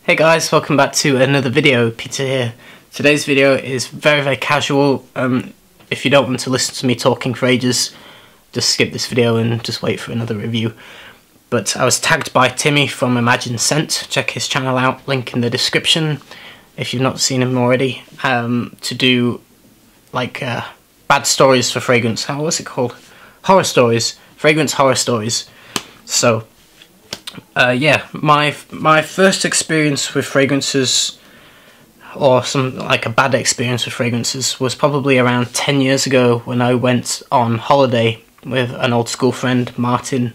Hey guys, welcome back to another video. Peter here. Today's video is very casual. If you don't want to listen to me talking for ages, just skip this video and just wait for another review. But I was tagged by Timmy from Imagine Scent. Check his channel out, link in the description if you've not seen him already, to do like bad stories for fragrance. What's it called? Horror stories. Fragrance horror stories. So yeah, my first experience with fragrances, or a bad experience with fragrances, was probably around 10 years ago when I went on holiday with an old school friend, Martin.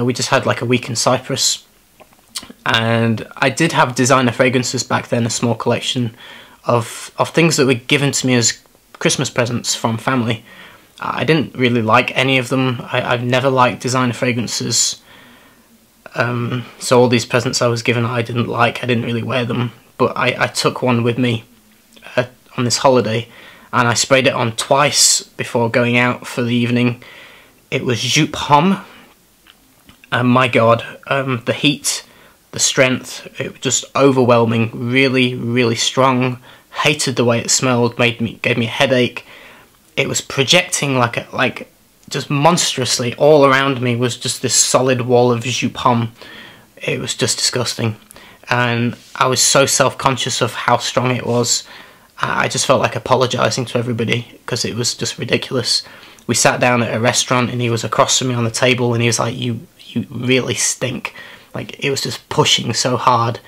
We just had like a week in Cyprus, and I did have designer fragrances back then, a small collection of things that were given to me as Christmas presents from family. I didn't really like any of them. I've never liked designer fragrances. So all these presents I was given I didn't like, I didn't really wear them, but I took one with me on this holiday, and I sprayed it on twice before going out for the evening. It was Joop Homme, and my god, the heat, the strength, it was just overwhelming, really strong. Hated the way it smelled, gave me a headache. It was projecting like just monstrously. All around me was just this solid wall of Joop Homme. It was just disgusting, and I was so self-conscious of how strong it was. I just felt like apologising to everybody because it was just ridiculous. We sat down at a restaurant and he was across from me on the table and he was like, you really stink. Like, it was just pushing so hard.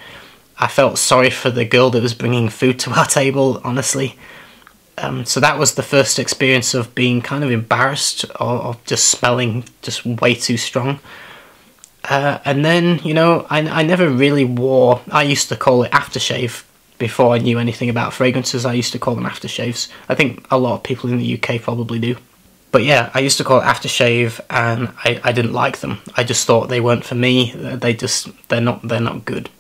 I felt sorry for the girl that was bringing food to our table, honestly. So that was the first experience of being kind of embarrassed of just smelling just way too strong. And then, you know, I never really wore, I used to call it aftershave before I knew anything about fragrances. I used to call them aftershaves. I think a lot of people in the UK probably do. But yeah, I used to call it aftershave, and I didn't like them. I just thought they weren't for me. They're not good.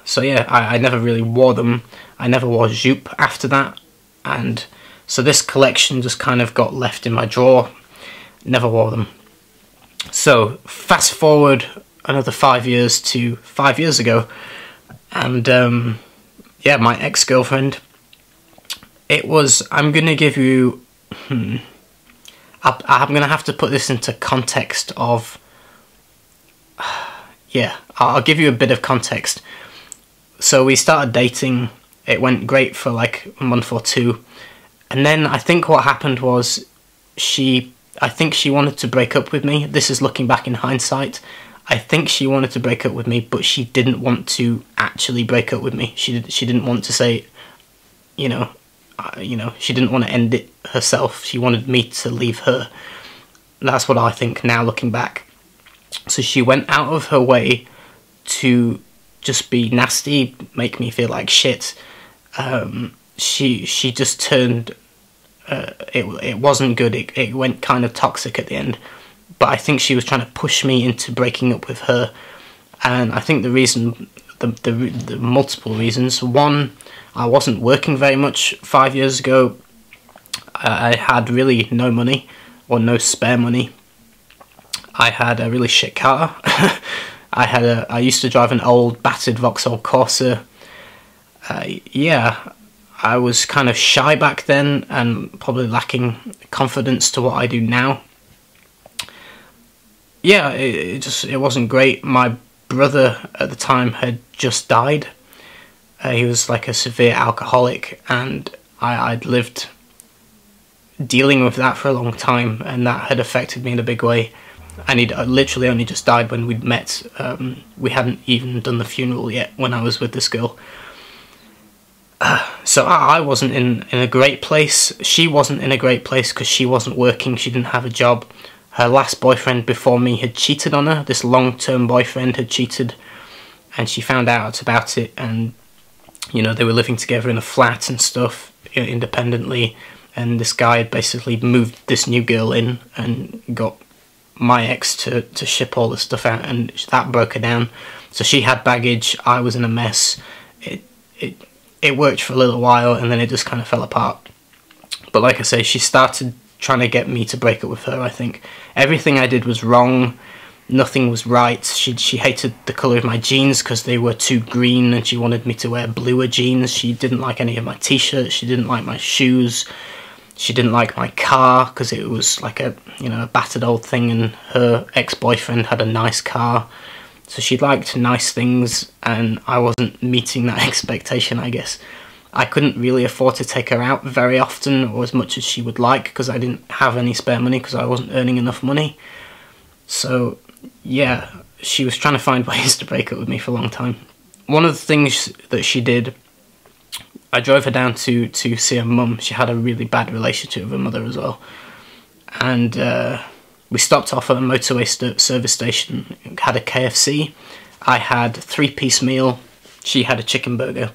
So yeah, I never really wore them. I never wore Joop after that, and so this collection just kind of got left in my drawer. Never wore them. So fast forward another 5 years to 5 years ago, and yeah, my ex-girlfriend. It was, I'm gonna give you, I'm gonna have to put this into context of, yeah, I'll give you a bit of context. So we started dating, it went great for like a month or two, and then I think what happened was I think she wanted to break up with me. This is looking back in hindsight. I think she wanted to break up with me, but she didn't want to actually break up with me. She didn't want to say, you know, she didn't want to end it herself. She wanted me to leave her. That's what I think now, looking back. So she went out of her way to just be nasty, make me feel like shit. She just turned. It wasn't good. It went kind of toxic at the end. But I think she was trying to push me into breaking up with her, and I think the reason, the multiple reasons. One, I wasn't working very much 5 years ago. I had really no money, or no spare money. I had a really shit car. I used to drive an old battered Vauxhall Corsa. Yeah, I was kind of shy back then and probably lacking confidence to what I do now. Yeah, it wasn't great. My brother at the time had just died. He was like a severe alcoholic, and I'd lived dealing with that for a long time, and that had affected me in a big way. And he'd literally only just died when we'd met. We hadn't even done the funeral yet when I was with this girl. So I wasn't in a great place. She wasn't in a great place because she wasn't working. She didn't have a job. Her last boyfriend before me had cheated on her. This long-term boyfriend had cheated, and she found out about it, and you know, they were living together in a flat and stuff, independently, and this guy had basically moved this new girl in and got my ex to ship all the stuff out, and that broke her down. So she had baggage, I was in a mess. It worked for a little while, and then it just kind of fell apart. But like I say, she started trying to get me to break up with her, I think. Everything I did was wrong. nothing was right. She hated the colour of my jeans because they were too green, and she wanted me to wear bluer jeans. She didn't like any of my t-shirts, she didn't like my shoes, she didn't like my car because it was like a, you know, a battered old thing, and her ex-boyfriend had a nice car. So she liked nice things, and I wasn't meeting that expectation, I guess. I couldn't really afford to take her out very often or as much as she would like because I didn't have any spare money because I wasn't earning enough money. So yeah, she was trying to find ways to break up with me for a long time. One of the things that she did, I drove her down to see her mum. She had a really bad relationship with her mother as well. And we stopped off at a motorway service station, had a KFC. I had a 3-piece meal. She had a chicken burger.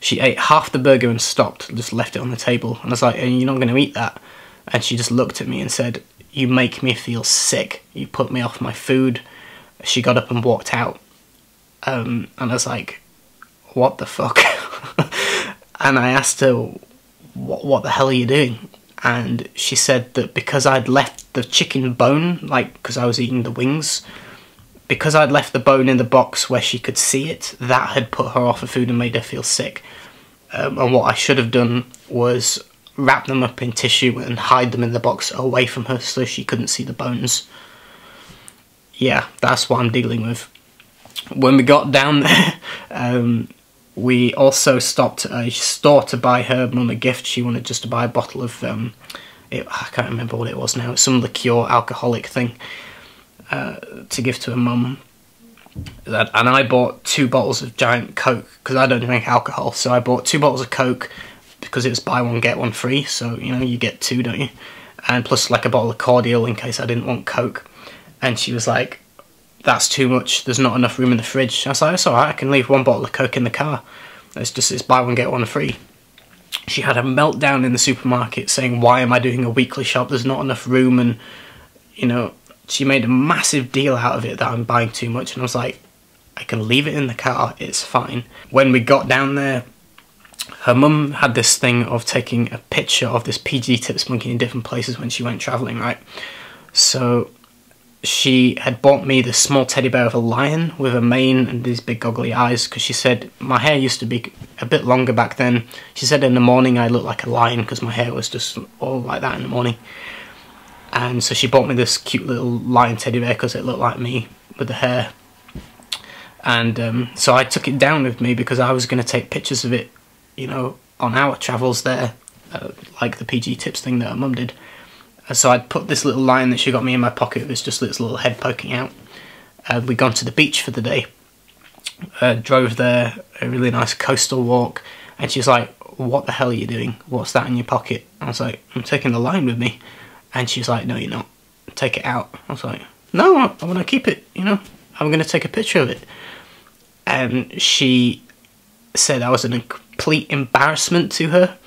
She ate half the burger and stopped, just left it on the table. And I was like, "You're not going to eat that?" And she just looked at me and said, "You make me feel sick. You put me off my food." She got up and walked out. And I was like, "What the fuck?" And I asked her, what the hell are you doing? And she said that because I'd left the chicken bone, like, because I was eating the wings, because I'd left the bone in the box where she could see it, that had put her off of food and made her feel sick. And what I should have done was wrap them up in tissue and hide them in the box away from her so she couldn't see the bones. Yeah, that's what I'm dealing with. When we got down there, we also stopped at a store to buy her mum a gift. She wanted just to buy a bottle of, I can't remember what it was now, some liqueur, alcoholic thing, to give to her mum. And I bought 2 bottles of giant Coke, because I don't drink alcohol, so I bought 2 bottles of Coke, because it was buy one get one free, so, you know, you get 2, don't you? And plus like a bottle of cordial in case I didn't want Coke. And she was like, "That's too much, there's not enough room in the fridge." I was like, "It's alright, I can leave 1 bottle of Coke in the car. It's buy one get one free." She had a meltdown in the supermarket saying, "Why am I doing a weekly shop? There's not enough room," and, you know, she made a massive deal out of it that I'm buying too much, and I was like, "I can leave it in the car, it's fine." When we got down there, her mum had this thing of taking a picture of this PG Tips monkey in different places when she went travelling, right? So she had bought me this small teddy bear of a lion with a mane and these big goggly eyes, because she said my hair used to be a bit longer back then. She said in the morning I looked like a lion because my hair was just all like that in the morning. And so she bought me this cute little lion teddy bear because it looked like me with the hair. And so I took it down with me because I was going to take pictures of it, you know, on our travels there, like the PG Tips thing that her mum did. And so I'd put this little lion that she got me in my pocket. It was just its little head poking out. We'd gone to the beach for the day. Drove there, a really nice coastal walk. And she's like, "What the hell are you doing? What's that in your pocket?" I was like, "I'm taking the lion with me." And she's like, "No, you're not. Take it out." I was like, "No, I want to keep it, you know. I'm going to take a picture of it." And she said I was a complete embarrassment to her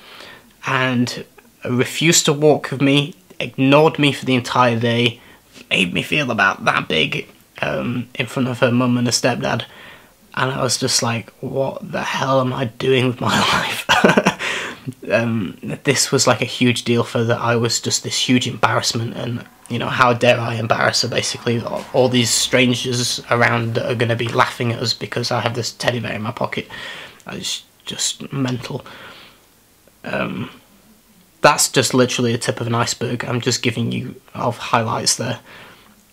and refused to walk with me, ignored me for the entire day, made me feel about that big in front of her mum and her stepdad. And I was just like, what the hell am I doing with my life? This was like a huge deal for her, that I was just this huge embarrassment, and, you know, how dare I embarrass her, basically. All these strangers around are going to be laughing at us because I have this teddy bear in my pocket. It's just mental. That's just literally the tip of an iceberg. I'm just giving you highlights there.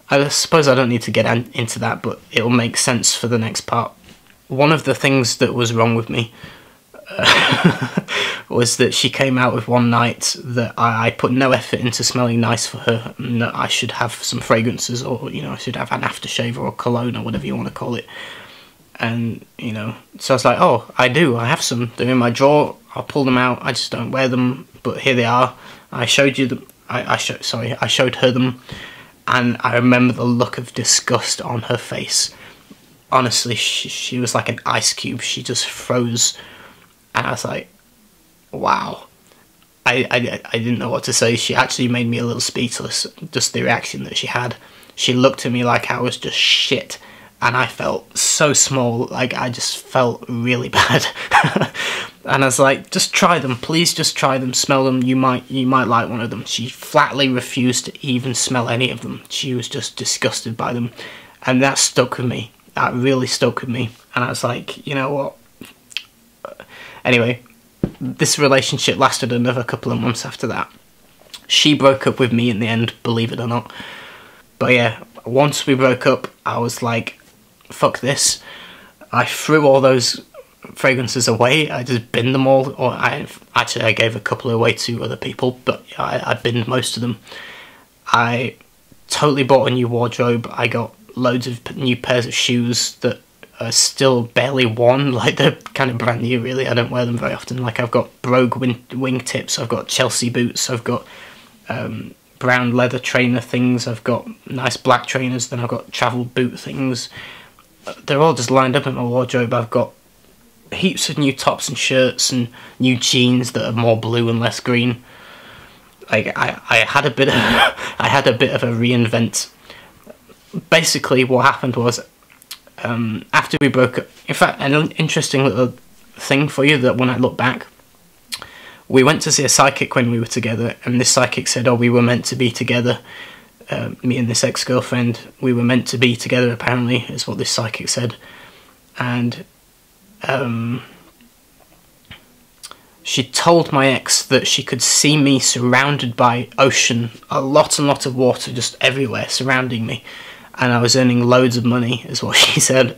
I suppose I don't need to get into that, but it'll make sense for the next part. One of the things that was wrong with me was that she came out with one night that I put no effort into smelling nice for her, and that I should have some fragrances, or, you know, I should have an aftershave or a cologne or whatever you want to call it. And, you know, so I was like, "Oh, I do, I have some, they're in my drawer, I'll pull them out, I just don't wear them, but here they are." I showed you them, I showed her them, and I remember the look of disgust on her face. Honestly, she was like an ice cube. She just froze, and I was like, wow. I didn't know what to say. She actually made me a little speechless, just the reaction that she had. She looked at me like I was just shit, and I felt so small, like I just felt really bad. And I was like, just try them, please just try them, smell them, you might like one of them. She flatly refused to even smell any of them. She was just disgusted by them, and that stuck with me. That really stuck with me, and I was like, you know what? Anyway, this relationship lasted another couple of months after that. She broke up with me in the end, believe it or not. But yeah, once we broke up, I was like, fuck this. I threw all those fragrances away. I just binned them all, or I gave a couple away to other people, but I binned most of them. I totally bought a new wardrobe. I got loads of new pairs of shoes that are still barely worn, like they're kind of brand new really. I don't wear them very often. Like I've got Brogue wingtips, I've got Chelsea boots, I've got brown leather trainer things, I've got nice black trainers, then I've got travel boot things. They're all just lined up in my wardrobe. I've got heaps of new tops and shirts and new jeans that are more blue and less green. Like I had a bit of a reinvent. Basically what happened was, after we broke up, in fact, an interesting little thing for you, that when I look back, we went to see a psychic when we were together, and this psychic said, oh, we were meant to be together. Me and this ex-girlfriend, we were meant to be together, apparently, is what this psychic said. And she told my ex that she could see me surrounded by ocean, a lot and lot of water just everywhere surrounding me, and I was earning loads of money, is what she said.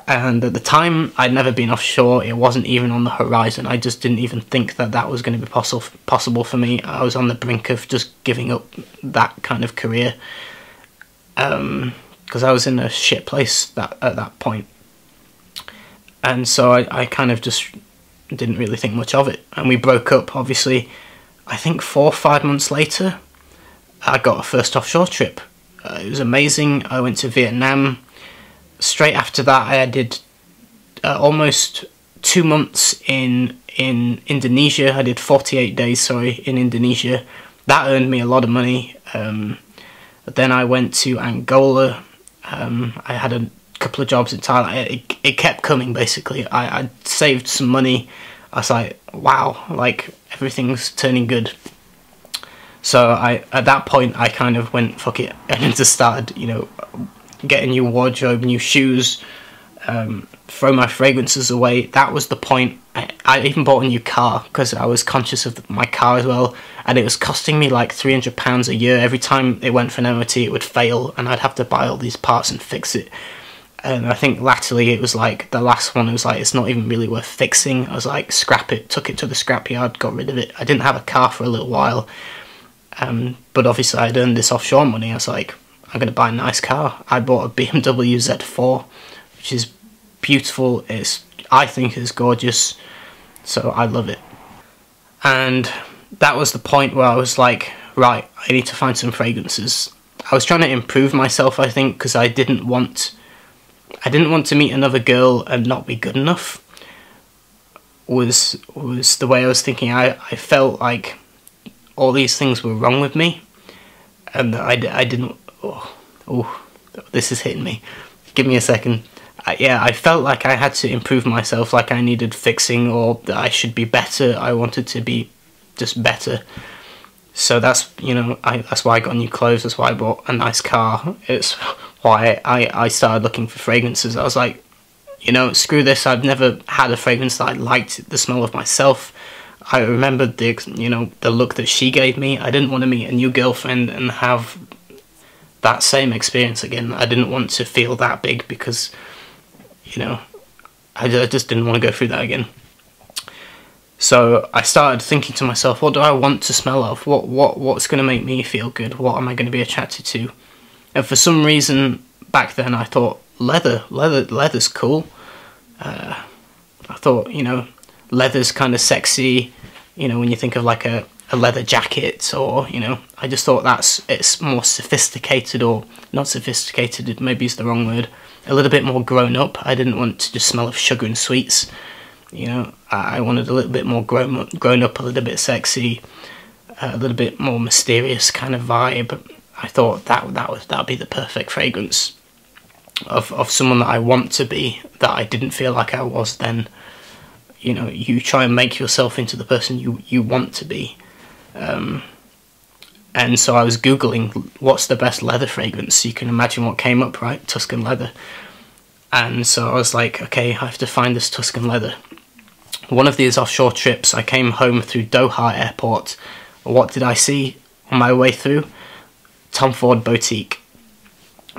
And at the time, I'd never been offshore. It wasn't even on the horizon. I just didn't even think that that was going to be possible for me. I was on the brink of just giving up that kind of career, because I was in a shit place at that point. And so I kind of just didn't really think much of it. And we broke up, obviously, I think 4 or 5 months later. I got a first offshore trip. It was amazing. I went to Vietnam. Straight after that, I did almost 2 months in Indonesia. I did 48 days, sorry, in Indonesia. That earned me a lot of money. Then I went to Angola. I had a couple of jobs in Thailand. It kept coming, basically. I saved some money. I was like, wow, like everything's turning good. So at that point, I kind of went, fuck it, and just started, you know, get a new wardrobe, new shoes, throw my fragrances away. That was the point. I even bought a new car because I was conscious of my car as well, and it was costing me like £300 a year. Every time it went for an MOT, it would fail, and I'd have to buy all these parts and fix it. And I think latterly it was like, the last one, it was like, it's not even really worth fixing. I was like, scrap it, took it to the scrapyard, got rid of it. I didn't have a car for a little while, but obviously I'd earned this offshore money. I was like, I'm going to buy a nice car. I bought a BMW Z4, which is beautiful. I think it's gorgeous, so I love it. And that was the point where I was like, right, I need to find some fragrances. I was trying to improve myself, I think, because I didn't want to meet another girl and not be good enough. Was the way I was thinking. I felt like all these things were wrong with me, and I didn't. Oh, this is hitting me. Give me a second. Yeah, I felt like I had to improve myself, like I needed fixing, or that I should be better. I wanted to be just better. So that's, you know, that's why I got new clothes. That's why I bought a nice car. It's why I started looking for fragrances. I was like, you know, screw this. I've never had a fragrance that I liked the smell of myself. I remembered the look that she gave me. I didn't want to meet a new girlfriend and have that same experience again. I didn't want to feel that big because, you know, I just didn't want to go through that again. So I started thinking to myself, what do I want to smell of? What's going to make me feel good? What am I going to be attracted to? And for some reason, back then I thought leather's cool. I thought, you know, leather's kind of sexy, you know, when you think of like a leather jacket, or, you know, I just thought it's more sophisticated, or not sophisticated, maybe is the wrong word, a little bit more grown up. I didn't want to just smell of sugar and sweets, you know. I wanted a little bit more grown up, a little bit sexy, a little bit more mysterious kind of vibe. I thought that'd be the perfect fragrance. of someone that I want to be, that I didn't feel like I was then. You know, you try and make yourself into the person you want to be. And so I was Googling what's the best leather fragrance. You can imagine what came up, right? Tuscan leather. And so I was like, okay, I have to find this Tuscan leather. One of these offshore trips, I came home through Doha airport. What did I see on my way through? Tom Ford boutique.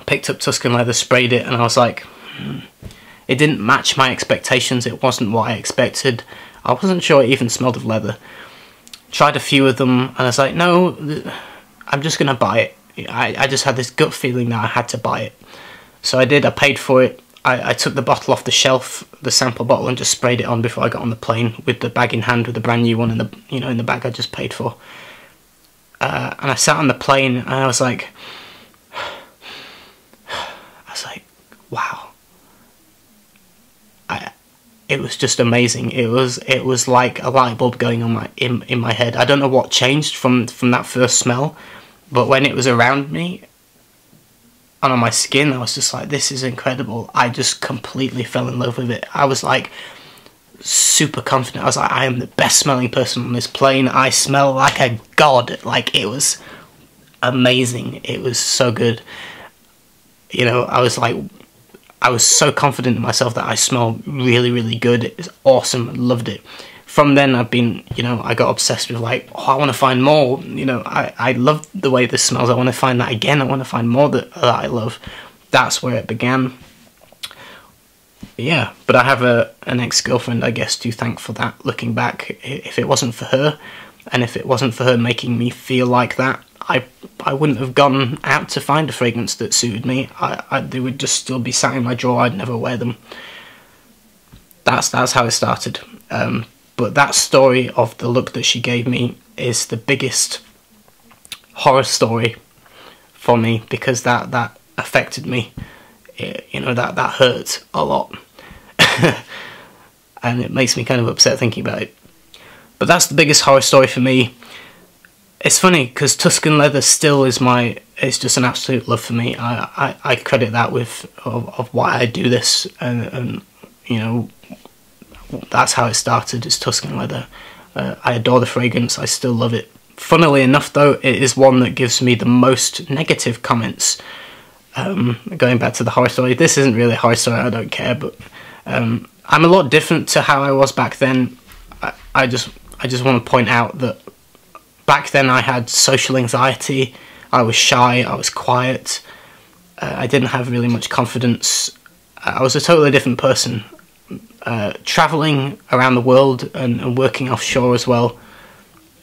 Picked up Tuscan leather, sprayed it, and I was like, it didn't match my expectations. It wasn't what I expected. I wasn't sure it even smelled of leather. Tried a few of them, and I was like, no, I'm just gonna buy it. I just had this gut feeling that I had to buy it. So I did. I paid for it. I took the bottle off the shelf, the sample bottle, and just sprayed it on before I got on the plane, with the bag in hand, with the brand new one in the, you know, in the bag I just paid for. And I sat on the plane, and I was like, wow. It was just amazing. It was like a light bulb going on in my head. I don't know what changed from that first smell, but when it was around me and on my skin, I was just like, this is incredible. I just completely fell in love with it. I was like super confident. I was like, I am the best smelling person on this plane. I smell like a god. Like, it was amazing. It was so good. You know, I was so confident in myself that I smell really, really good. It was awesome. Loved it. From then, I've been, you know, I got obsessed with like, oh, I want to find more. You know, I love the way this smells. I want to find that again. I want to find more that I love. That's where it began. Yeah, but I have an ex-girlfriend, I guess, to thank for that, looking back. If it wasn't for her, and if it wasn't for her making me feel like that, I wouldn't have gone out to find a fragrance that suited me. They would just still be sat in my drawer. I'd never wear them. That's how it started. But that story of the look that she gave me is the biggest horror story for me, because that affected me. You know, that hurt a lot. And it makes me kind of upset thinking about it. But that's the biggest horror story for me. It's funny, because Tuscan leather still is it's just an absolute love for me. I credit that with of why I do this, and you know, that's how it started, is Tuscan leather. I adore the fragrance. I still love it. Funnily enough, though, it is one that gives me the most negative comments. Going back to the horror story, this isn't really a horror story, I don't care, but I'm a lot different to how I was back then. I just want to point out that back then I had social anxiety. I was shy, I was quiet, I didn't have really much confidence. I was a totally different person. Travelling around the world and working offshore as well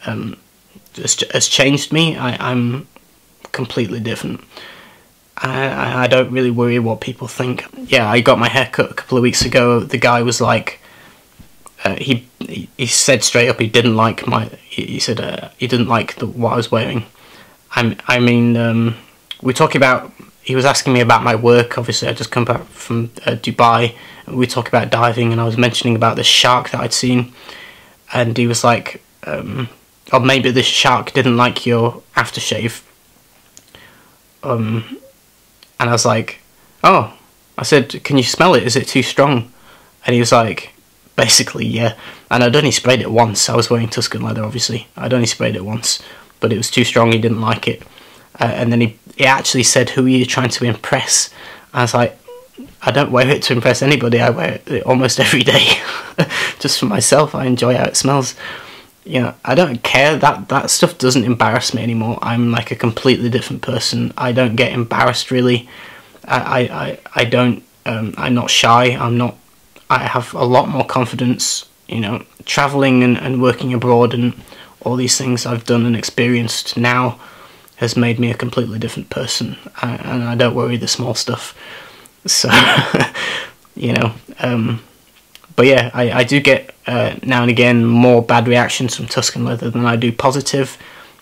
has changed me. I'm completely different. I don't really worry what people think. Yeah, I got my hair cut a couple of weeks ago. The guy was like, he said straight up he didn't like he said he didn't like what I was wearing. I mean, we're talking about, he was asking me about my work. Obviously I just come back from Dubai. We talk about diving, and I was mentioning about this shark that I'd seen, and he was like, or maybe this shark didn't like your aftershave. And I was like, oh, I said, can you smell it? Is it too strong? And he was like, basically, yeah. And I'd only sprayed it once. I was wearing Tuscan leather, obviously. I'd only sprayed it once, but it was too strong. He didn't like it. And then he actually said, who are you trying to impress? I was like, I don't wear it to impress anybody. I wear it almost every day. Just for myself. I enjoy how it smells. You know, I don't care. That stuff doesn't embarrass me anymore. I'm like a completely different person. I don't get embarrassed, really. I don't. I'm not shy. I have a lot more confidence. You know, traveling and working abroad and all these things I've done and experienced now has made me a completely different person. And I don't worry the small stuff. So, you know, but yeah, I do get now and again more bad reactions from Tuscan leather than I do positive.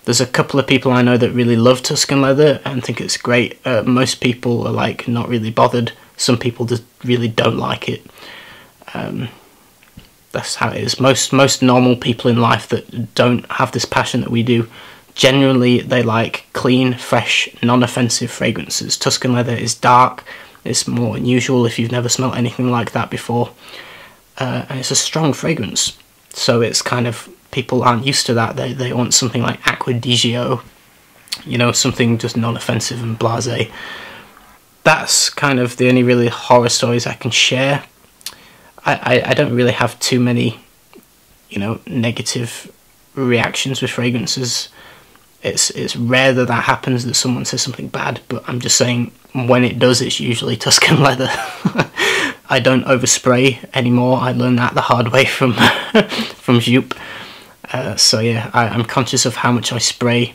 There's a couple of people I know that really love Tuscan leather and think it's great. Most people are like not really bothered. Some people just really don't like it. That's how it is. Most normal people in life that don't have this passion that we do, generally they like clean, fresh, non-offensive fragrances. Tuscan leather is dark, It's more unusual if you've never smelled anything like that before. And it's a strong fragrance, so it's kind of, people aren't used to that. They want something like Acqua di Gio, you know, something just non-offensive and blasé. That's kind of the only really horror stories I can share. I don't really have too many, you know, negative reactions with fragrances. It's rare that happens, that someone says something bad, but I'm just saying, when it does, it's usually Tuscan leather. I don't overspray anymore. I learned that the hard way from from Joop. So yeah, I'm conscious of how much I spray.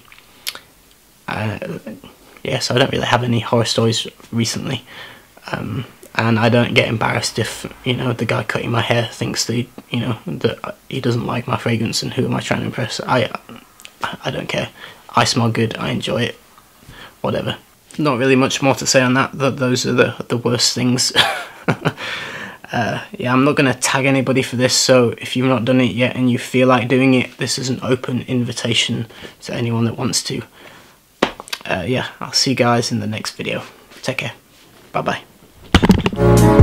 Yeah, so I don't really have any horror stories recently. And I don't get embarrassed if, you know, the guy cutting my hair thinks that, you know, that he doesn't like my fragrance, and who am I trying to impress? I don't care. I smell good, I enjoy it, whatever. Not really much more to say on that. Those are the worst things. Yeah, I'm not going to tag anybody for this, so if you've not done it yet and you feel like doing it, this is an open invitation to anyone that wants to. Yeah, I'll see you guys in the next video. Take care. Bye bye.